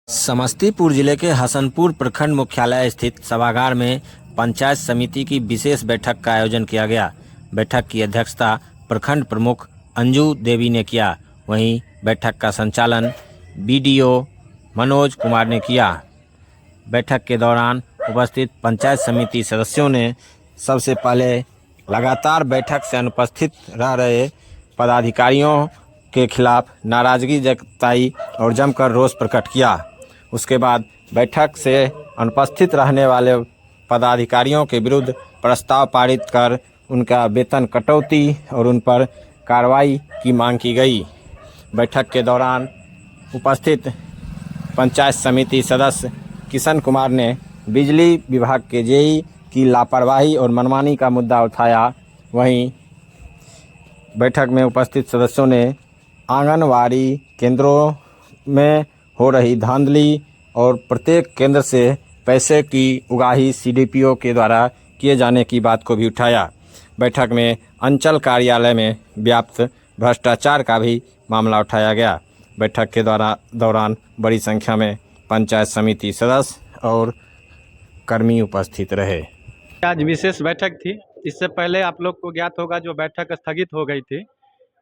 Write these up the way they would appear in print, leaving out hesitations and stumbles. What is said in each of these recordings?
समस्तीपुर जिले के हसनपुर प्रखंड मुख्यालय स्थित सभागार में पंचायत समिति की विशेष बैठक का आयोजन किया गया। बैठक की अध्यक्षता प्रखंड प्रमुख अंजू देवी ने किया। वहीं बैठक का संचालन बीडीओ मनोज कुमार ने किया। बैठक के दौरान उपस्थित पंचायत समिति सदस्यों ने सबसे पहले लगातार बैठक से अनुपस्थित रह रहे पदाधिकारियों के खिलाफ नाराजगी जताई और जमकर रोष प्रकट किया। उसके बाद बैठक से अनुपस्थित रहने वाले पदाधिकारियों के विरुद्ध प्रस्ताव पारित कर उनका वेतन कटौती और उन पर कार्रवाई की मांग की गई। बैठक के दौरान उपस्थित पंचायत समिति सदस्य किशन कुमार ने बिजली विभाग के जेई की लापरवाही और मनमानी का मुद्दा उठाया। वहीं बैठक में उपस्थित सदस्यों ने आंगनवाड़ी केंद्रों में हो रही धांधली और प्रत्येक केंद्र से पैसे की उगाही सीडीपीओ के द्वारा किए जाने की बात को भी उठाया। बैठक में अंचल कार्यालय में व्याप्त भ्रष्टाचार का भी मामला उठाया गया। बैठक के दौरान बड़ी संख्या में पंचायत समिति सदस्य और कर्मी उपस्थित रहे। आज विशेष बैठक थी। इससे पहले आप लोग को ज्ञात होगा जो बैठक स्थगित हो गई थी।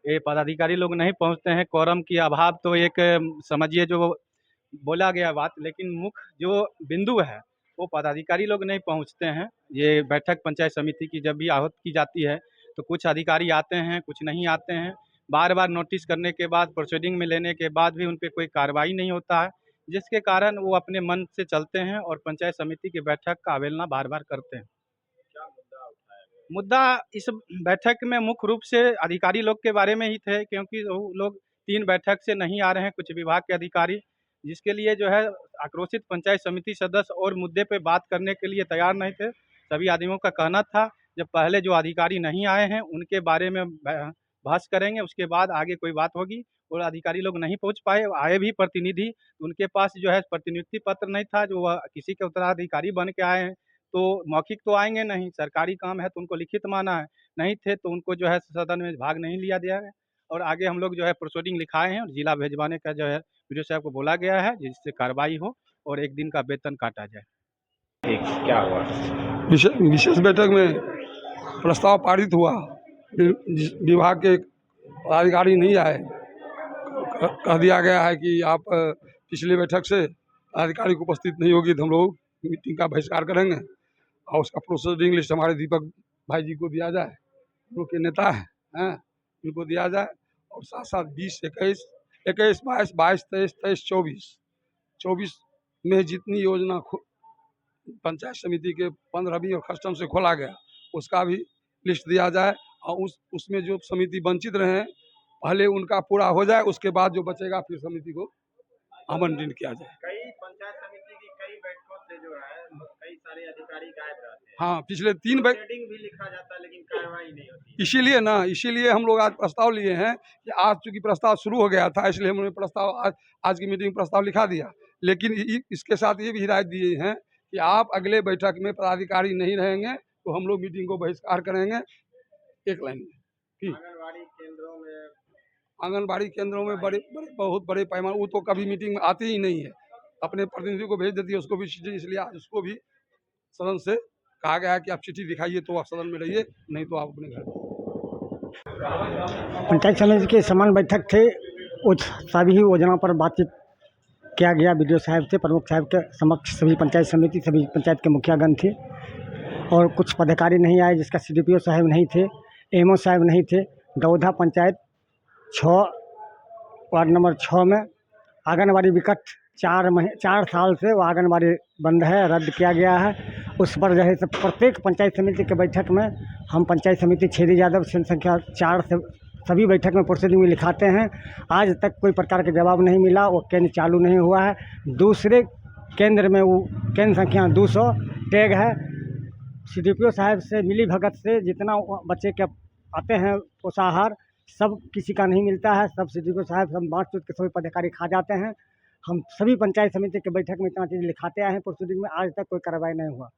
ये पदाधिकारी लोग नहीं पहुंचते हैं, कोरम की अभाव तो एक समझिए जो बोला गया बात, लेकिन मुख्य जो बिंदु है वो पदाधिकारी लोग नहीं पहुंचते हैं। ये बैठक पंचायत समिति की जब भी आहूत की जाती है तो कुछ अधिकारी आते हैं, कुछ नहीं आते हैं। बार बार नोटिस करने के बाद, प्रोसीडिंग में लेने के बाद भी उन पर कोई कार्रवाई नहीं होता है, जिसके कारण वो अपने मन से चलते हैं और पंचायत समिति की बैठक का अवहेलना बार बार करते हैं। मुद्दा इस बैठक में मुख्य रूप से अधिकारी लोग के बारे में ही थे, क्योंकि वो लोग 3 बैठक से नहीं आ रहे हैं, कुछ विभाग के अधिकारी, जिसके लिए जो है आक्रोशित पंचायत समिति सदस्य और मुद्दे पे बात करने के लिए तैयार नहीं थे। सभी आदमियों का कहना था जब पहले जो अधिकारी नहीं आए हैं उनके बारे में बहस करेंगे, उसके बाद आगे कोई बात होगी। और अधिकारी लोग नहीं पहुंच पाए, आए भी प्रतिनिधि, उनके पास जो है प्रतिनियुक्ति पत्र नहीं था, जो वह किसी के उत्तराधिकारी बन के आए हैं तो मौखिक तो आएंगे नहीं, सरकारी काम है तो उनको लिखित माना है। नहीं थे तो उनको जो है सदन में भाग नहीं लिया दिया है और आगे हम लोग जो है प्रोसीडिंग लिखाए हैं और जिला भेजवाने का जो है वीडियो साहब को बोला गया है, जिससे कार्रवाई हो और 1 दिन का वेतन काटा जाए। क्या हुआ? विशेष बैठक में प्रस्ताव पारित हुआ। विभाग के अधिकारी नहीं आए। कह दिया गया है कि आप पिछले बैठक से अधिकारी को उपस्थित नहीं होगी तो हम लोग मीटिंग का बहिष्कार करेंगे और उसका प्रोसीडिंग लिस्ट हमारे दीपक भाई जी को दिया जाए, उनके के नेता हैं, इनको दिया जाए। और साथ साथ 20, 21, 22, 22, 23, 24 में जितनी योजना पंचायत समिति के 15वीं और कस्टम से खोला गया उसका भी लिस्ट दिया जाए और उसमें जो समिति वंचित रहे पहले उनका पूरा हो जाए, उसके बाद जो बचेगा फिर समिति को आवंटित किया जाए। कई पंचायत समिति की कई बैठकों से जो है कई सारे अधिकारी गायब रहते हैं। हाँ, पिछले 3 प्रोसीडिंग भी लिखा जाता है लेकिन कार्रवाई नहीं होती। इसीलिए हम लोग आज प्रस्ताव लिए हैं कि आज चूंकि प्रस्ताव शुरू हो गया था इसलिए हमने प्रस्ताव आज की मीटिंग में प्रस्ताव लिखा दिया। लेकिन इसके साथ ये भी हिदायत दिए हैं कि आप अगले बैठक में पदाधिकारी नहीं रहेंगे तो हम लोग मीटिंग को बहिष्कार करेंगे। एक लाइन में आंगनबाड़ी केंद्रों में बहुत बड़े पैमाने, वो तो कभी मीटिंग में आती ही नहीं है, अपने प्रतिनिधि को भेज देती है, उसको भी चिट्ठी, इसलिए आज उसको भी सदन से कहा गया है कि आप चिट्ठी दिखाइए तो आप सदन में रहिए, नहीं तो आप अपने घर। पंचायत समिति के समान बैठक थे, उस सभी योजना पर बातचीत किया गया। बीडीओ साहब से प्रमुख साहब के समक्ष सभी पंचायत समिति, सभी पंचायत के मुखियागण थे और कुछ पदाधिकारी नहीं आए, जिसका सीडीपीओ साहब नहीं थे, एमओ साहब नहीं थे। दौधा पंचायत 6 वार्ड नंबर 6 में आंगनबाड़ी विकट 4 साल से वो आंगनबाड़ी बंद है, रद्द किया गया है। उस पर जो है प्रत्येक पंचायत समिति के बैठक में हम पंचायत समिति छेदी यादव संख्या 4 से सभी बैठक में प्रोसीडिंग में लिखाते हैं। आज तक कोई प्रकार का जवाब नहीं मिला, वो केंद्र चालू नहीं हुआ है। दूसरे केंद्र में वो केंद्र संख्या 200 टैग है। सीडीपीओ साहब से मिली भगत से जितना बच्चे के आते हैं पोषाहार सब किसी का नहीं मिलता है, सब सीडीपीओ साहब सब बाँट चूट के सभी पदाधिकारी खा जाते हैं। हम सभी पंचायत समिति के बैठक में इतना चीज़ लिखाते आए हैं प्रोसीडिंग में, आज तक कोई कार्रवाई नहीं हुआ।